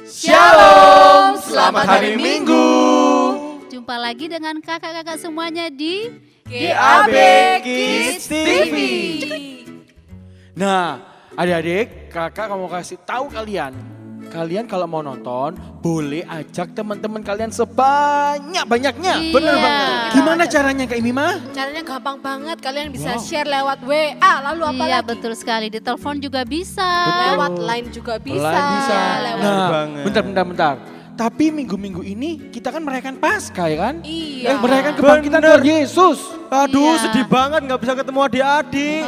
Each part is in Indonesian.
Shalom, selamat hari Minggu. Jumpa lagi dengan kakak-kakak semuanya di GAB Kids TV. Nah, adik-adik, kakak mau kasih tahu kalian kalau mau nonton boleh ajak teman-teman kalian sebanyak-banyaknya. Iya. Bener banget. Gimana caranya Kak Imima? Caranya gampang banget, kalian bisa share lewat WA, lalu apa Iya lagi? betul sekali, di telepon juga bisa. Lewat line juga bisa. Online bisa. Lewat Nah, bentar. Tapi minggu-minggu ini kita kan merayakan Paskah ya kan? Iya. Merayakan kebangkitan Tuhan Yesus. Aduh, Iya. sedih banget nggak bisa ketemu adik-adik.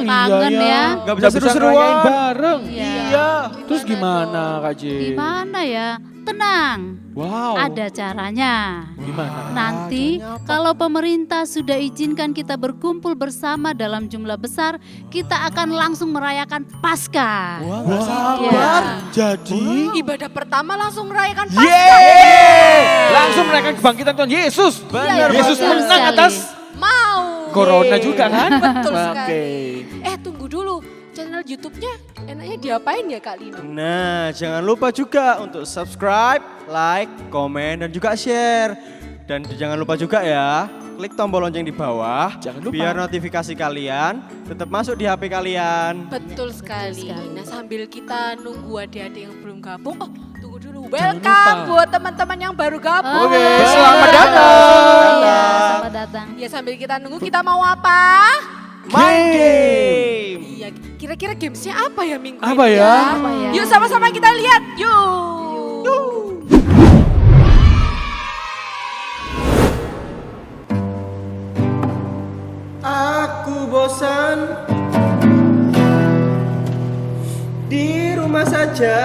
Kangen ya. Nggak bisa seru-seruan ngerayain bareng. Iya. Terus gimana Kak J? Gimana ya? Tenang, Wow. ada caranya. Gimana? Nanti kalau pemerintah sudah izinkan kita berkumpul bersama dalam jumlah besar, kita akan langsung merayakan Paskah. Wah, Iya. sabar. Jadi Ibadah pertama langsung merayakan Yeay! Paskah. Langsung merayakan kebangkitan Tuhan Yesus. Benar, Yesus betul menang sekali. atas Mau. corona juga kan? Betul sekali. Oke. Tunggu dulu, channel YouTube-nya enaknya diapain ya Kak Lino? Nah, jangan lupa juga untuk subscribe, like, komen, dan juga share. Dan jangan lupa juga ya, klik tombol lonceng di bawah. Jangan lupa. Biar notifikasi kalian tetap masuk di HP kalian. Betul sekali. Nah sambil kita nunggu adik-adik yang belum gabung, tunggu dulu. Jangan Welcome lupa. buat teman-teman yang baru gabung. Oke, Halo. selamat datang. Iya, selamat datang. Ya sambil kita nunggu kita mau apa? Main game. Iya, kira-kira gamesnya apa ya minggu Apa ini ya? Apa ya? Yuk sama-sama kita lihat, yuk. Aku bosan di rumah saja.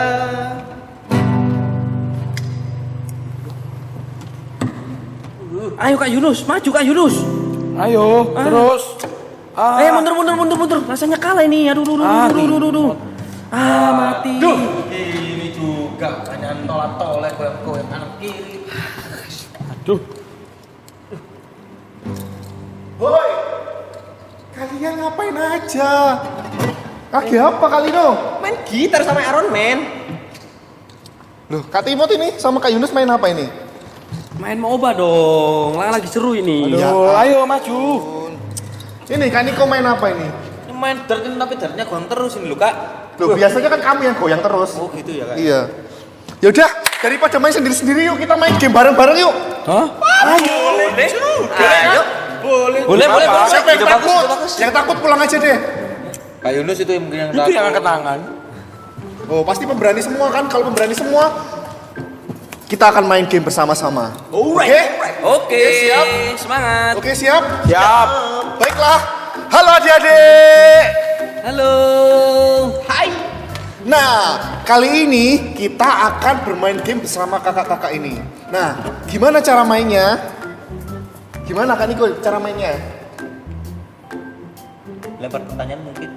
Ayo Kak Yunus, maju Kak Yunus. Ayo, terus. Mundur. Rasanya kalah ini. Aduh. Mati. Ini juga hanya tolak-tolak goyang kanan kiri. Aduh. Woi, kalian ngapain aja? Kaki apa kali no? Main gitar sama Iron Man. Loh, Kak Timot ini sama Kak Yunus main apa ini? Main MOBA dong. Lagi seru ini. Ya Aduh, ayo maju. Ini Kak Niko main apa ini? main dart ini tapi dartnya goyang terus ini loh Kak. Loh, biasanya kan kamu yang goyang terus. Oh gitu ya Kak. Iya. Yaudah, daripada main sendiri-sendiri yuk kita main game bareng-bareng yuk. Hah? Ayo. Boleh. Siapa yang Ide takut? bagus. Yang takut pulang aja deh. Kak Yunus itu yang mungkin yang Itu yang angkat tangan. Oh, pasti pemberani semua kan? Kalau pemberani semua, kita akan main game bersama-sama. Oke? Oke, siap. Semangat. Oke, siap? Siap. Baiklah. Halo adik-adik. Halo. Hai. Nah, kali ini kita akan bermain game bersama kakak-kakak ini. Nah, gimana cara mainnya? Gimana Kak Niko cara mainnya? Lempar pertanyaan mungkin.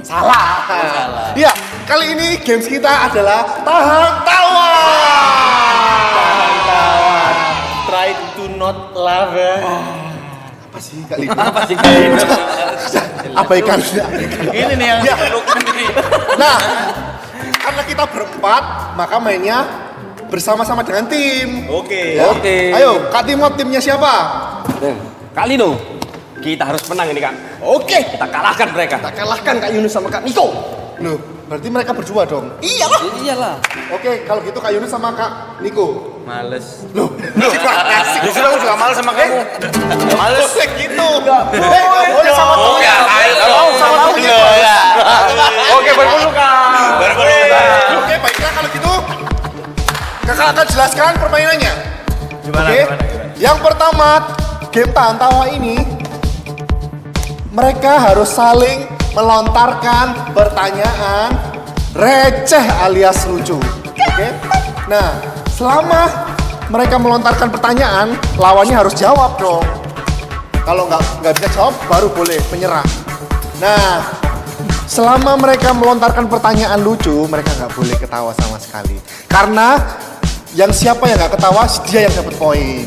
Salah. Salah. Iya, kali ini games kita adalah tahan tawa. Try to not laugh. Apa sih Kak Lino? Apa sih Kak Yunus? Abaikan. Ini nih yang Ya. lukan ini. Nah, karena kita berempat, maka mainnya bersama-sama dengan tim. Oke. Ya. Oke. Ayo, Kak Timo, timnya siapa? Kali no. Kita harus menang ini Kak. Oke. Kita kalahkan mereka. Kita kalahkan Kak Yunus sama Kak Niko. Loh, berarti mereka berdua dong? Iyalah. Iyalah. Oke, kalau gitu Kak Yunus sama Kak Niko. Males. Loh, gimana sih? Justru aku juga males sama kamu. Males gitu. Boleh sama temen. Oke, ayo. Sama temen. Oke, berpelukan. Oke, baiklah kalau gitu. Kakak akan jelaskan permainannya. Oke. Yang pertama, game tahan tawa ini mereka harus saling melontarkan pertanyaan receh alias lucu. Oke. Nah, selama mereka melontarkan pertanyaan, lawannya harus jawab dong. Kalau nggak bisa jawab, baru boleh menyerah. Nah, selama mereka melontarkan pertanyaan lucu, mereka nggak boleh ketawa sama sekali. Karena yang siapa yang nggak ketawa, dia yang dapat poin.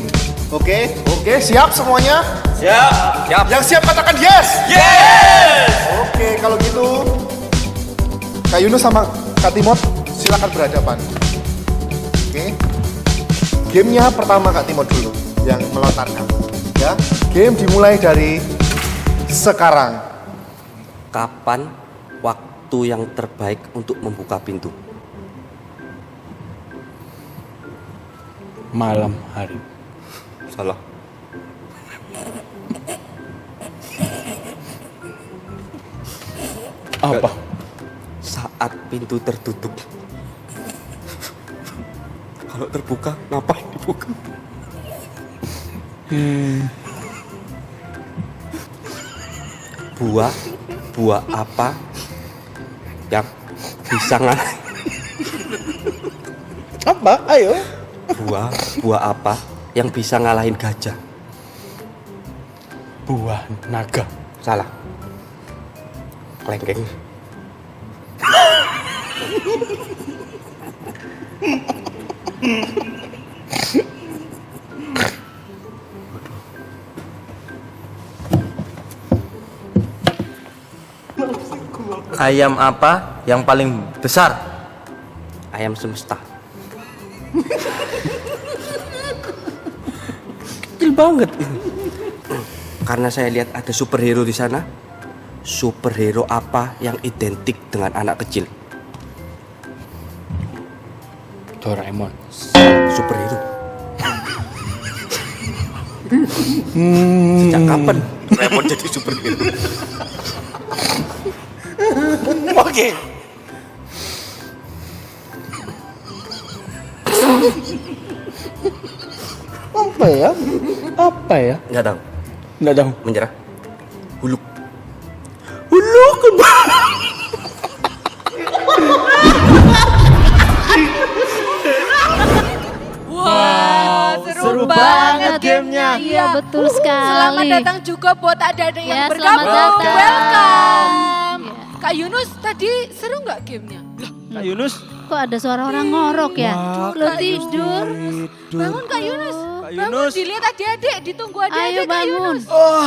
Oke, siap semuanya? Siap. Yang siap katakan yes. Yes. Oke, kalau gitu Kak Yunus sama Kak Timot silakan berhadapan. Oke. Gamenya pertama Kak Timot dulu yang melontarkan. Ya, game dimulai dari sekarang. Kapan waktu yang terbaik untuk membuka pintu? Malam hari. Salah. Apa? Saat pintu tertutup. Kalau terbuka, ngapain dibuka? Buah apa yang bisa ngalahin? Apa? Ayo. Buah apa yang bisa ngalahin gajah? Buah naga. Salah. Kelengkeng. Ayam apa yang paling besar? Ayam semesta. Kecil banget ini. Karena saya lihat ada superhero di sana. Superhero apa yang identik dengan anak kecil? Doraemon. Superhero. Sejak kapan Doraemon jadi superhero? Oke. Apa ya? Apa ya? Nggak tahu. Nggak tahu. Menyerah. Huluk. Wah, seru banget gamenya. Iya betul sekali. Selamat datang juga buat adik-adik yang Ya, bergabung. selamat datang. Welcome. Ya. Kak Yunus tadi seru nggak gamenya? Kak Yunus. Kok ada suara orang ngorok ya? Lo Kak tidur? Bangun Kak Yunus. Kak Bangun Yunus. dilihat adik-adik, ditunggu adik-adik Ayo Kak bangun. Yunus. Oh,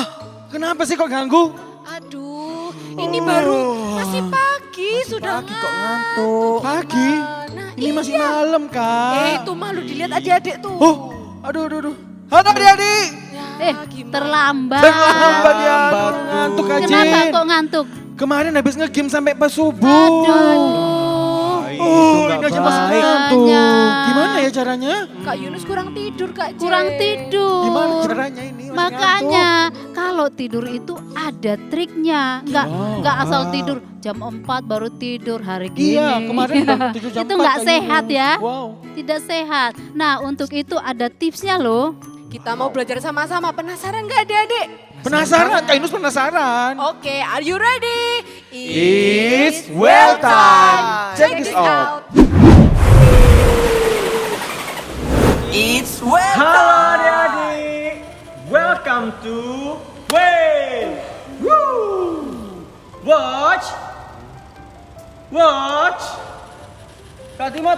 kenapa sih kok ganggu? Aduh, ini baru masih pagi, sudah Pagi kok ngantuk. Pagi? Nah, Ini masih malam, Kak. itu malu dilihat adik-adik tuh. Oh, aduh. Halo adik-adik. Ya, Terlambat. Terlambat ya, ngantuk aja. Kenapa kok ngantuk? ngantuk. Kemarin habis nge-game sampai pas subuh. Aduh. Oh, ini aja masih baik. ngantuk. Makanya. Gimana ya caranya? Kak Yunus kurang tidur Kak Jen. Kurang tidur. Gimana caranya ini? Masih Makanya kalau tidur itu ada triknya. Enggak asal tidur jam 4 baru tidur hari gini. Iya, kemarin udah tidur jam Itu 4 enggak Kak sehat Yunus. ya. Wow. Tidak sehat. Nah, untuk itu ada tipsnya loh. Kita mau belajar sama-sama. Penasaran gak adik-adik? Penasaran, Kak Yunus penasaran. Oke, are you ready? It's well time. Check this out. It's well. Halo adik-adik, welcome to Whale. Woo! Watch, Kak Timot.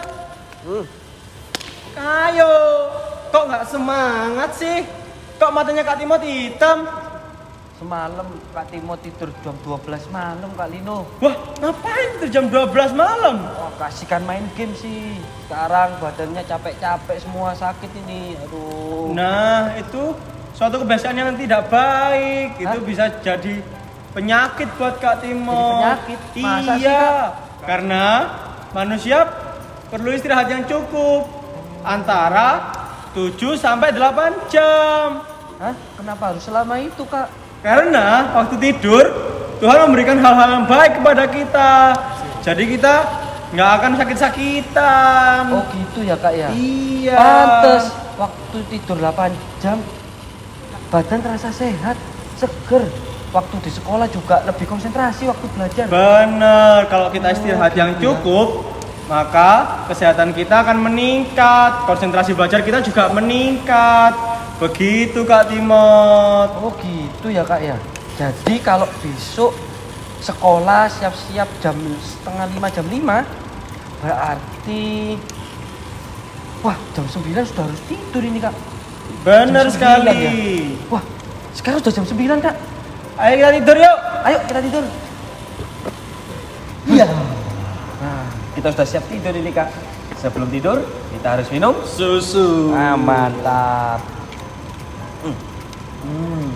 Ayo, kok nggak semangat sih? Kok matanya Kak Timot hitam? Semalam Kak Timo tidur jam 12 malam Kak Lino. Wah, ngapain tuh jam 12 malam? Oh, kasihkan main game sih. Sekarang badannya capek-capek semua sakit ini. Aduh. Nah, itu suatu kebiasaan yang tidak baik. Itu bisa jadi penyakit buat Kak Timo. Jadi penyakit? Masa sih, Iya, Kak? karena manusia perlu istirahat yang cukup. Antara 7 sampai 8 jam. Hah? Kenapa harus selama itu Kak? Karena waktu tidur Tuhan memberikan hal-hal yang baik kepada kita. Jadi kita nggak akan sakit-sakitan. Oh gitu ya Kak ya? Iya. Pantes waktu tidur 8 jam badan terasa sehat, seger. Waktu di sekolah juga lebih konsentrasi waktu belajar. Bener, kalau kita istirahat gitu yang ya. cukup, maka kesehatan kita akan meningkat, konsentrasi belajar kita juga meningkat. Begitu Kak Timot. Oh gitu ya Kak ya? Jadi kalau besok sekolah siap-siap jam 4:30 jam 5, berarti wah jam 9 sudah harus tidur ini Kak. Bener Jam 9 sekali. ya? Wah sekarang sudah jam 9 Kak. Ayo kita tidur yuk. Ayo kita tidur. Iya. Nah kita sudah siap tidur ini Kak. Sebelum tidur kita harus minum Susu. mantap.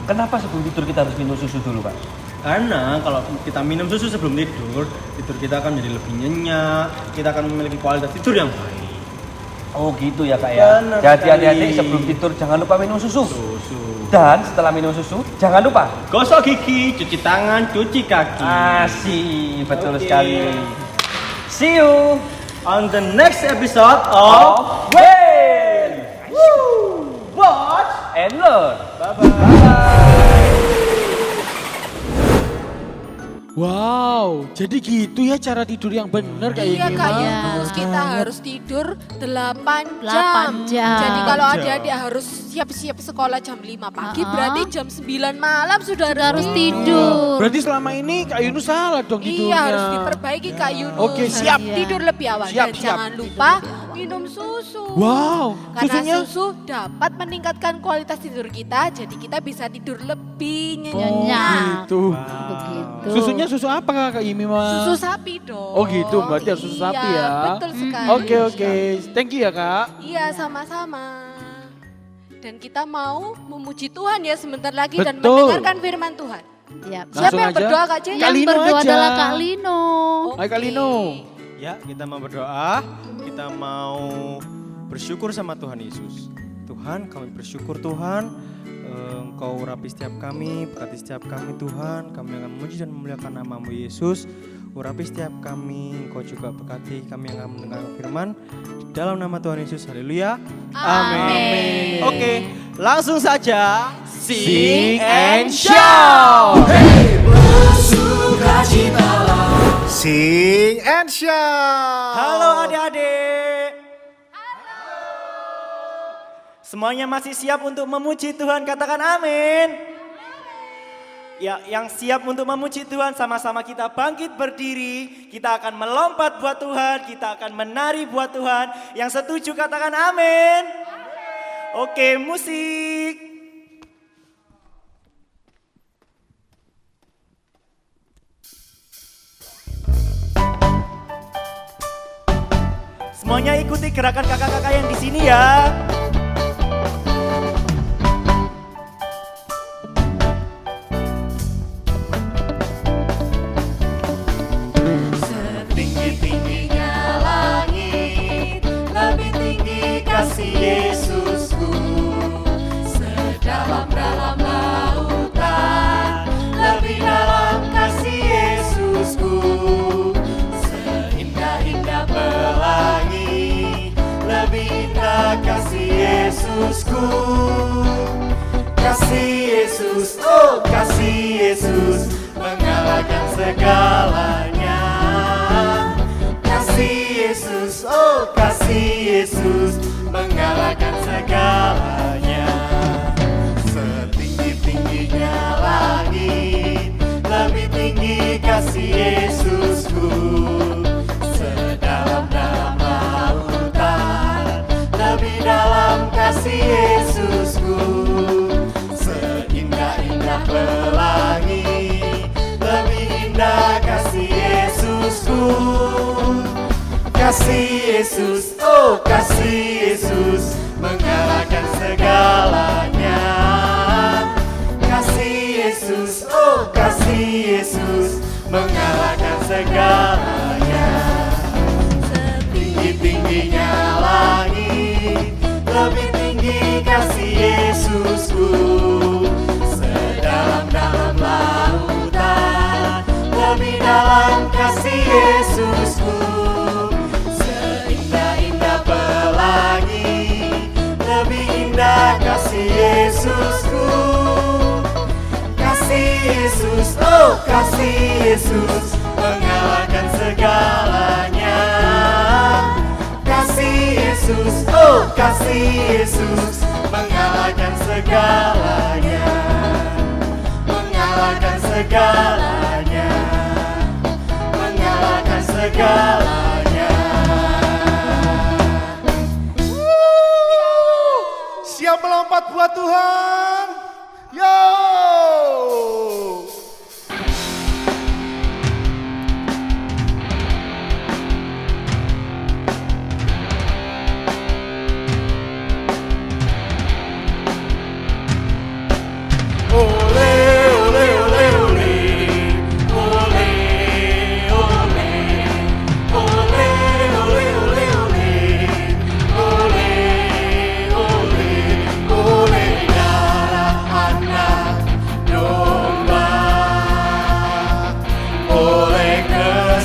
Kenapa sebelum tidur kita harus minum susu dulu Kak? Karena kalau kita minum susu sebelum tidur, tidur kita akan menjadi lebih nyenyak, kita akan memiliki kualitas tidur yang baik. Oh gitu ya Kak ya. Benar Jadi sekali. adik-adik sebelum tidur jangan lupa minum susu. Susu. Dan setelah minum susu jangan lupa Gosok gigi, cuci tangan, cuci kaki. asih, betul Oke. sekali. See you On the next episode of Whale. Woo! Watch. and learn. Wow, jadi gitu ya cara tidur yang benar kayak Iya gini. Kak Mah. Yunus, kita harus tidur 8 8 jam. jam. Jadi kalau Jam. adik-adik harus siap-siap sekolah jam 5 pagi, Uh-uh. berarti jam 9 malam sudah Harus harus tidur. Berarti selama ini Kak Yunus salah dong tidurnya. Iya, harus diperbaiki Kak Yunus. Oke, siap. Tidur lebih awal. Siap, Dan siap. jangan lupa minum susu. Wow, Karena susunya. susu dapat meningkatkan kualitas tidur kita, jadi kita bisa tidur lebih nyenyak. Nyenyak. Gitu. Begitu. Susunya susu apa Kak Yimi mah? Susu sapi dong. Oh gitu, berarti harus susu sapi Iya, ya. betul sekali. Oke, thank you ya Kak. Iya, sama-sama. Dan kita mau memuji Tuhan ya sebentar lagi dan Betul. mendengarkan firman Tuhan. Ya. Langsung Siapa yang aja. berdoa Kak Jen? Kak Yang Lino berdoa aja. adalah Kak Lino. Hai Kak Lino. Ya, kita mau berdoa, kita mau bersyukur sama Tuhan Yesus. Tuhan, kami bersyukur Tuhan, Engkau urapi setiap kami, berkati setiap kami Tuhan. Kami akan memuji dan memuliakan nama-Mu Yesus. Urapi setiap kami, Engkau juga berkati kami yang akan mendengar firman. Di dalam nama Tuhan Yesus, haleluya. Amin. Oke, langsung saja. Sing and shout. Sing and shout. Halo adik-adik. Semuanya masih siap untuk memuji Tuhan, katakan amin. Ya, yang siap untuk memuji Tuhan, sama-sama kita bangkit berdiri. Kita akan melompat buat Tuhan, kita akan menari buat Tuhan. Yang setuju katakan amin. Oke, musik. Semuanya ikuti gerakan kakak-kakak yang di sini ya. kasih Yesusku. Sedalam-dalam lautan, lebih dalam kasih Yesusku. Seindah-indah pelangi, lebih indah kasih Yesusku. Kasih Yesus, oh kasih Yesus, mengalahkan segalanya. Kasih Yesus, oh kasih Yesus, mengalahkan segalanya. Setinggi-tingginya langit, lebih tinggi kasih Yesusku. Sedalam-dalam lautan, lebih dalam kasih Yesusku. Seindah-indah pelangi, lebih indah kasih Yesusku. Kasih Yesus, oh kasih Yesus, mengalahkan segalanya. Kasih Yesus, oh kasih Yesus, mengalahkan segalanya. Setinggi-tingginya langit, lebih tinggi kasih Yesusku. Sedalam-dalam lautan, lebih dalam kasih Yesusku. Seindah-indah pelangi, lebih indah kasih Yesusku. Kasih Yesus, oh kasih Yesus, mengalahkan segalanya. Kasih Yesus, oh kasih Yesus, mengalahkan segalanya. Mengalahkan segalanya. Mengalahkan segalanya. Siap melompat buat Tuhan? Yo!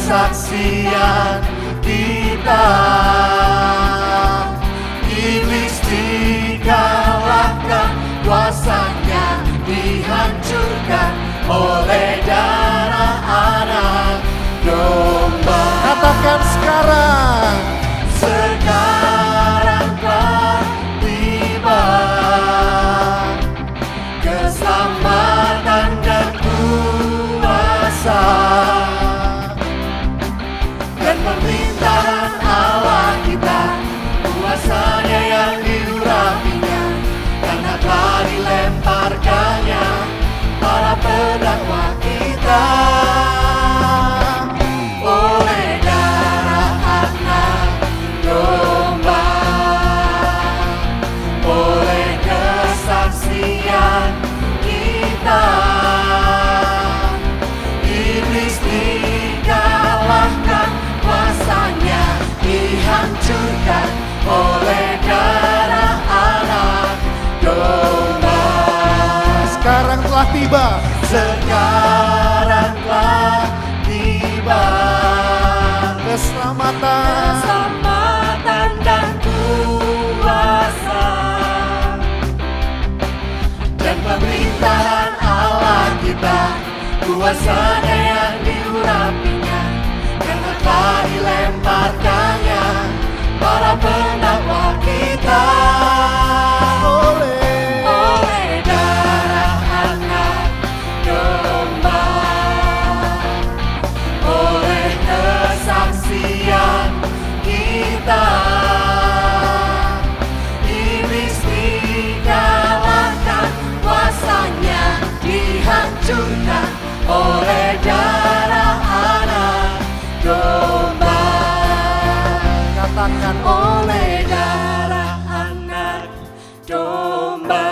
Kesaksian kita, iblis dikalahkan, kuasanya dihancurkan oleh darah anak domba. Katakan sekarang. Sekarang telah tiba keselamatan dan kuasa. Pemerintahan Allah kita, kuasanya yang diurapinya, karena telah dilemparkannya para pendakwa kita. Oleh darah anak domba, oleh kesaksian kita, iblis dikalahkan, kuasanya dihancurkan oleh darah anak domba. Sekarang telah tiba. Sekarang telah tiba keselamatan dan kuasa, dan pemerintahan Allah kita, kuasanya yang diurapinya, karena telah dilemparkannya para pendakwa kita. Oleh darah anak domba, oleh kesaksian kita, iblis dikalahkan, kuasanya dihancurkan oleh darah anak domba. Katakan oleh darah anak domba.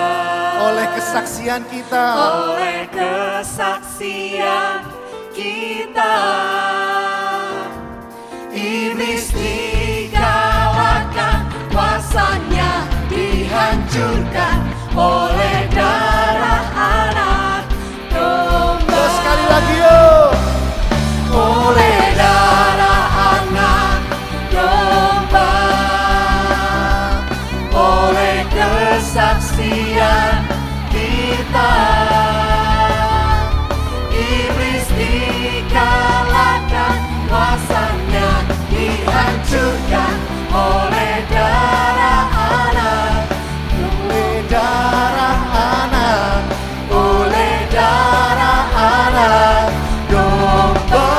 Oleh kesaksian kita. Oleh kesaksian kita, iblis dikalahkan, kuasanya oleh darah anak domba. Sekali lagi yuk. Oleh darah anak domba, oleh kesaksian kita, iblis dikalahkan, kuasanya dihancurkan oleh darah anak, oleh darah anak, oleh darah anak domba.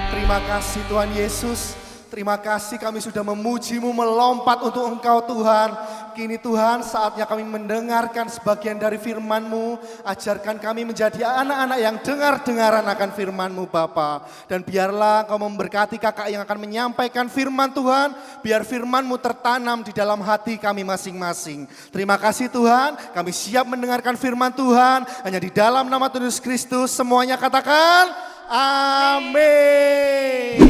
Terima kasih Tuhan Yesus. Terima kasih kami sudah memuji-Mu, melompat untuk Engkau Tuhan. Kini Tuhan saatnya kami mendengarkan sebagian dari firman-Mu. Ajarkan kami menjadi anak-anak yang dengar-dengaran akan firman-Mu Bapa. Dan biarlah Engkau memberkati kakak yang akan menyampaikan firman Tuhan. Biar firman-Mu tertanam di dalam hati kami masing-masing. Terima kasih Tuhan, kami siap mendengarkan firman Tuhan. Hanya di dalam nama Tuhan Yesus Kristus semuanya katakan amin.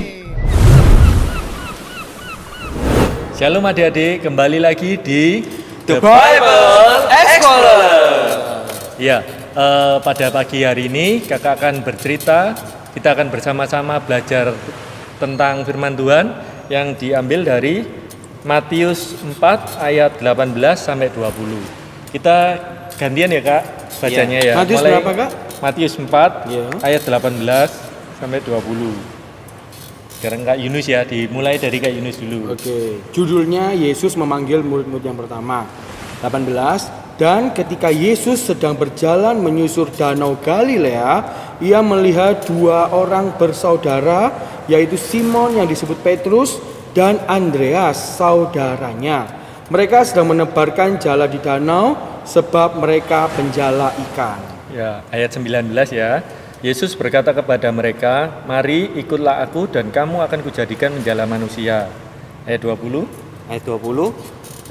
Shalom adik-adik, kembali lagi di The Bible Explorer. Ya, pada pagi hari ini kakak akan bercerita, kita akan bersama-sama belajar tentang firman Tuhan yang diambil dari Matius 4 ayat 18 sampai 20. Kita gantian ya Kak bacanya ya. Matius berapa, Kak? Matius 4 Ya. ayat 18 sampai 20. Sekarang Kak Yunus ya, dimulai dari Kak Yunus dulu. Oke, judulnya Yesus memanggil murid-murid yang pertama. 18, dan ketika Yesus sedang berjalan menyusur danau Galilea, ia melihat dua orang bersaudara, yaitu Simon yang disebut Petrus dan Andreas saudaranya. Mereka sedang menebarkan jala di danau sebab mereka penjala ikan. Ya, ayat 19 ya. Yesus berkata kepada mereka, "Mari ikutlah aku dan kamu akan kujadikan menjala manusia." Ayat 20. Ayat 20.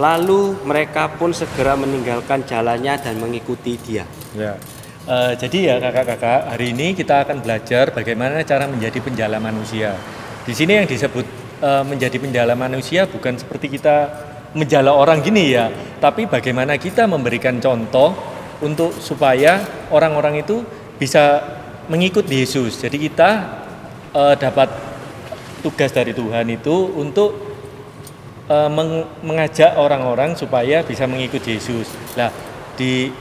Lalu mereka pun segera meninggalkan jalannya dan mengikuti dia. Ya. Jadi ya kakak-kakak, hari ini kita akan belajar bagaimana cara menjadi penjala manusia. Di sini yang disebut menjadi penjala manusia bukan seperti kita menjala orang gini ya, tapi bagaimana kita memberikan contoh untuk supaya orang-orang itu bisa mengikut Yesus. Jadi kita dapat tugas dari Tuhan itu untuk mengajak orang-orang supaya bisa mengikut Yesus. Nah, di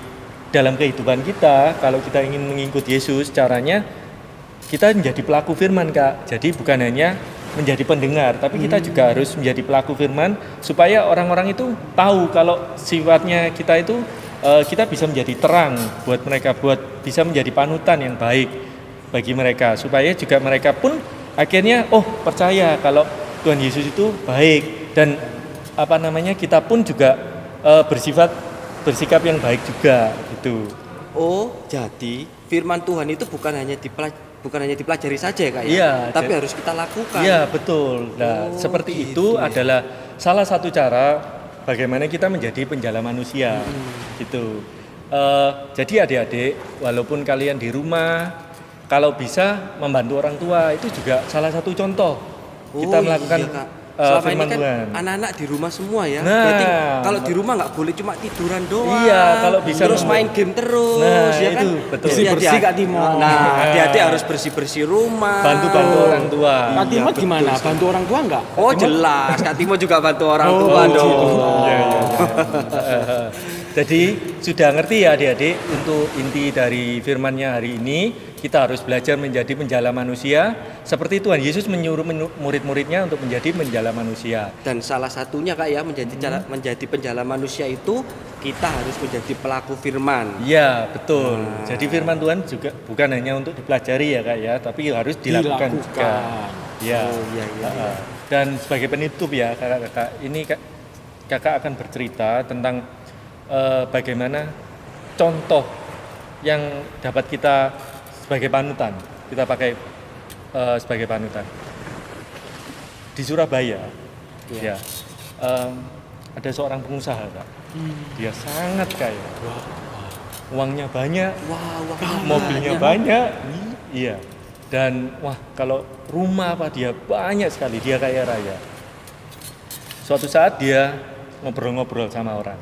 dalam kehidupan kita, kalau kita ingin mengikut Yesus, caranya kita menjadi pelaku firman, Kak. Jadi bukan hanya menjadi pendengar, tapi kita juga harus menjadi pelaku firman supaya orang-orang itu tahu kalau sifatnya kita itu kita bisa menjadi terang buat mereka, buat bisa menjadi panutan yang baik bagi mereka, supaya juga mereka pun akhirnya percaya kalau Tuhan Yesus itu baik, dan kita pun juga bersikap yang baik juga gitu. Oh, jadi firman Tuhan itu bukan hanya dipelajari saja ya Kak ya? Iya, tapi harus kita lakukan. Iya, betul. Nah, seperti gitu itu ya. adalah salah satu cara bagaimana kita menjadi penjala manusia, gitu. Jadi adik-adik, walaupun kalian di rumah, kalau bisa membantu orang tua itu juga salah satu contoh kita melakukan iya, Kak. Selama firman ini kan Tuhan. anak-anak di rumah semua ya. Nah. Berarti kalau di rumah nggak boleh cuma tiduran doang. Iya, kalau bisa terus main game terus, Nah, ya kan? itu betul. Bersih-bersih, Kak Timo. Nah, hati-hati harus bersih-bersih rumah. Bantu-bantu orang tua. Kak Timo betul gimana? sekali. Bantu orang tua nggak? Oh jelas, Kak Timo juga bantu orang tua gitu. dong. Iya. Jadi sudah ngerti ya adik-adik, untuk inti dari firman-Nya hari ini kita harus belajar menjadi penjala manusia seperti Tuhan Yesus menyuruh murid-muridnya untuk menjadi penjala manusia. Dan salah satunya Kak ya menjadi penjala manusia itu kita harus menjadi pelaku firman. Iya, betul. Jadi firman Tuhan juga bukan hanya untuk dipelajari ya Kak ya, tapi harus dilakukan juga. Ya. Oh, iya. Dan sebagai penutup ya kakak-kakak, ini kakak akan bercerita tentang bagaimana contoh yang dapat kita sebagai panutan, kita pakai sebagai panutan. Di Surabaya, ya, ada seorang pengusaha, Kak. Dia sangat kaya. uangnya banyak, Wah, mobilnya banyak, iya. Dan wah kalau rumah apa dia banyak sekali, dia kaya raya. Suatu saat dia ngobrol-ngobrol sama orang.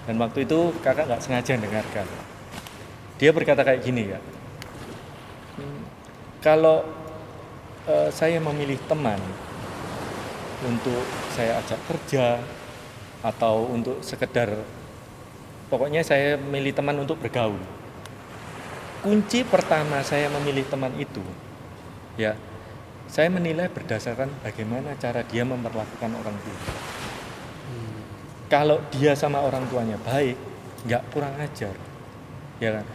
Dan waktu itu kakak nggak sengaja dengarkan. Dia berkata kayak gini Kak. Kalau saya memilih teman untuk saya ajak kerja atau untuk sekedar, pokoknya saya memilih teman untuk bergaul. Kunci pertama saya memilih teman itu, ya, saya menilai berdasarkan bagaimana cara dia memperlakukan orang tua. Kalau dia sama orang tuanya baik, nggak kurang ajar, ya kan?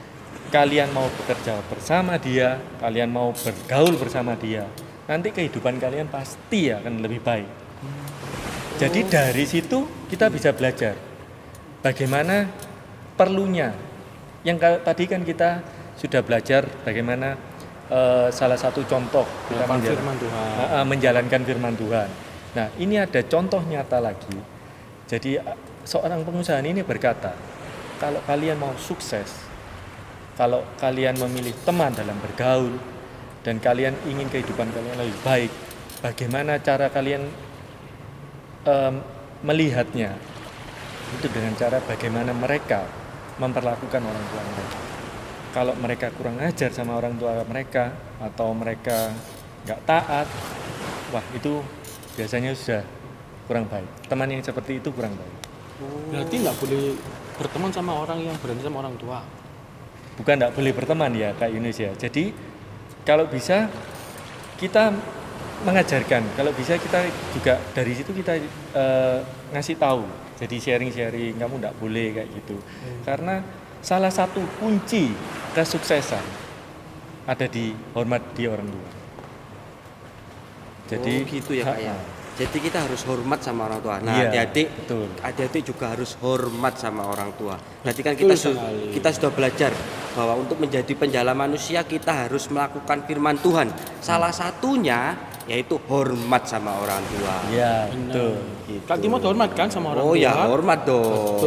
Kalian mau bekerja bersama dia, kalian mau bergaul bersama dia, nanti kehidupan kalian pasti akan lebih baik. Jadi dari situ kita bisa belajar bagaimana perlunya. Yang tadi kan kita sudah belajar bagaimana salah satu contoh kita menjalankan firman Tuhan. Nah, ini ada contoh nyata lagi. Jadi seorang pengusaha ini berkata, kalau kalian mau sukses, kalau kalian memilih teman dalam bergaul dan kalian ingin kehidupan kalian lebih baik, bagaimana cara kalian melihatnya? Itu dengan cara bagaimana mereka memperlakukan orang tua mereka. Kalau mereka kurang ajar sama orang tua mereka atau mereka nggak taat, wah itu biasanya sudah kurang baik. Teman yang seperti itu kurang baik. Berarti nggak boleh berteman sama orang yang berantem sama orang tua. Bukan nggak boleh berteman ya Kak Yunus ya. Jadi kalau bisa kita mengajarkan, kalau bisa kita juga dari situ kita ngasih tahu. Jadi sharing-sharing, kamu nggak boleh kayak gitu. Karena salah satu kunci kesuksesan ada di hormat di orang tua. Jadi gitu ya Kak ya. Jadi kita harus hormat sama orang tua. Nah, iya, adik-adik juga harus hormat sama orang tua. Berarti kan kita sudah belajar bahwa untuk menjadi penjala manusia kita harus melakukan firman Tuhan. Salah satunya yaitu hormat sama orang tua. Iya, betul. Gitu. Kak Timo hormat kan sama orang tua? Oh ya, hormat dong.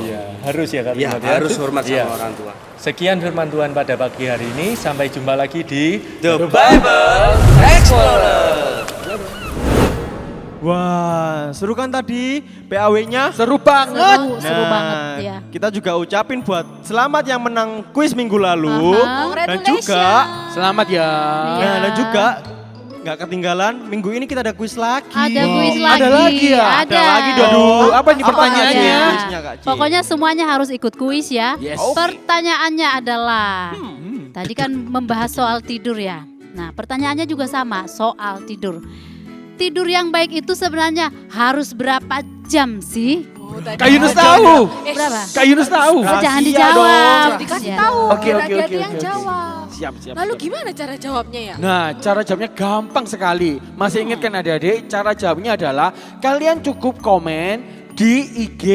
Iya, harus ya Kak Iya, Timo. harus hormat sama Iya. orang tua. Sekian firman Tuhan pada pagi hari ini. Sampai jumpa lagi di The Bible Explorer. Wah, seru kan tadi PAW-nya? Seru banget. Seru banget ya. Kita juga ucapin buat selamat yang menang kuis minggu lalu. Aha. Dan juga, Selamat ya. Iya. nah, dan juga nggak ketinggalan, minggu ini kita ada kuis lagi. Ada kuis lagi. Ada lagi ya? Ada. lagi dong. Aduh, apa nih pertanyaannya? Ada. Kuisnya, Kak Ci. Pokoknya semuanya harus ikut kuis ya. Yes. Pertanyaannya adalah, tadi kan membahas soal tidur ya. Nah, pertanyaannya juga sama, soal tidur. Tidur yang baik itu sebenarnya harus berapa jam sih? Kak Yunus tahu. Berapa? Kak Yunus tahu. Oh, jangan Rahasia dijawab. Dikasih Ya. tahu, Oke, biar oke, adik-adik oke, yang oke. jawab. Siap. Lalu gimana cara jawabnya ya? Nah, cara jawabnya gampang sekali. Masih ingat kan adik-adik? Cara jawabnya adalah kalian cukup komen di IG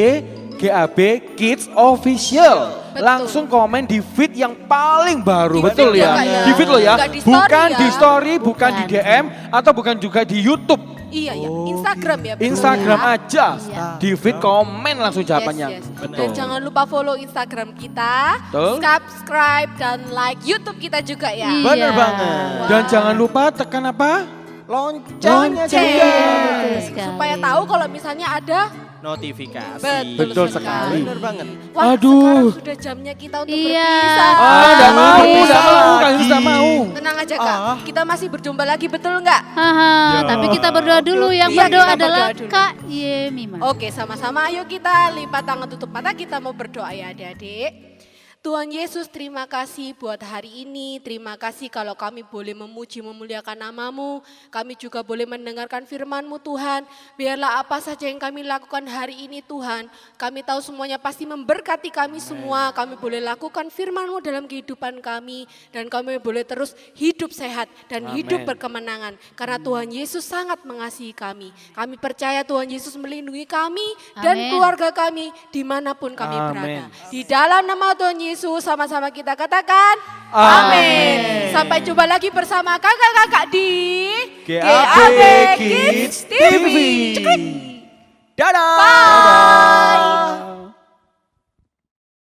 GAB Kids Official. Betul. Langsung komen di feed yang paling baru. Di Betul feed ya, ya? Kak, ya? Di feed lo ya. Nggak di story Bukan ya? di story, bukan Bukan. di DM atau bukan juga di YouTube. Iya ya, Instagram ya. betul Instagram ya? aja. Iya. Di feed komen langsung jawabannya. Yes. Betul. Dan jangan lupa follow Instagram kita, Betul. subscribe dan like YouTube kita juga ya. Iya. Bener banget. Dan jangan lupa tekan apa? Loncengnya Lonceng. juga. Betul sekali. Supaya tahu kalau misalnya ada Notifikasi. Betul sekali. Bener banget. wah Aduh. sekarang sudah jamnya kita untuk Iya. berpisah. Udah mau, Iya. udah mau, Kak Yunus udah mau. Tenang aja Kak, kita masih berjumpa lagi betul nggak? Haha, tapi kita berdoa dulu. Yang Iya, berdoa kita adalah berdoa dulu. Kak Yemima. Oke, sama-sama ayo kita lipat tangan tutup mata, kita mau berdoa ya adik-adik. Tuhan Yesus, terima kasih buat hari ini. Terima kasih kalau kami boleh memuji memuliakan nama-Mu. Kami juga boleh mendengarkan firman-Mu Tuhan. Biarlah apa saja yang kami lakukan hari ini Tuhan, kami tahu semuanya pasti memberkati kami semua. Kami boleh lakukan firman-Mu dalam kehidupan kami. Dan kami boleh terus hidup sehat dan hidup berkemenangan. Karena Tuhan Yesus sangat mengasihi kami. Kami percaya Tuhan Yesus melindungi kami dan Amin. keluarga kami dimanapun kami Amin. berada. Di dalam nama Tuhan Yesus sama-sama kita katakan Amin. Sampai jumpa lagi bersama kakak-kakak di GAB Kids TV. TV. Dadah. Bye.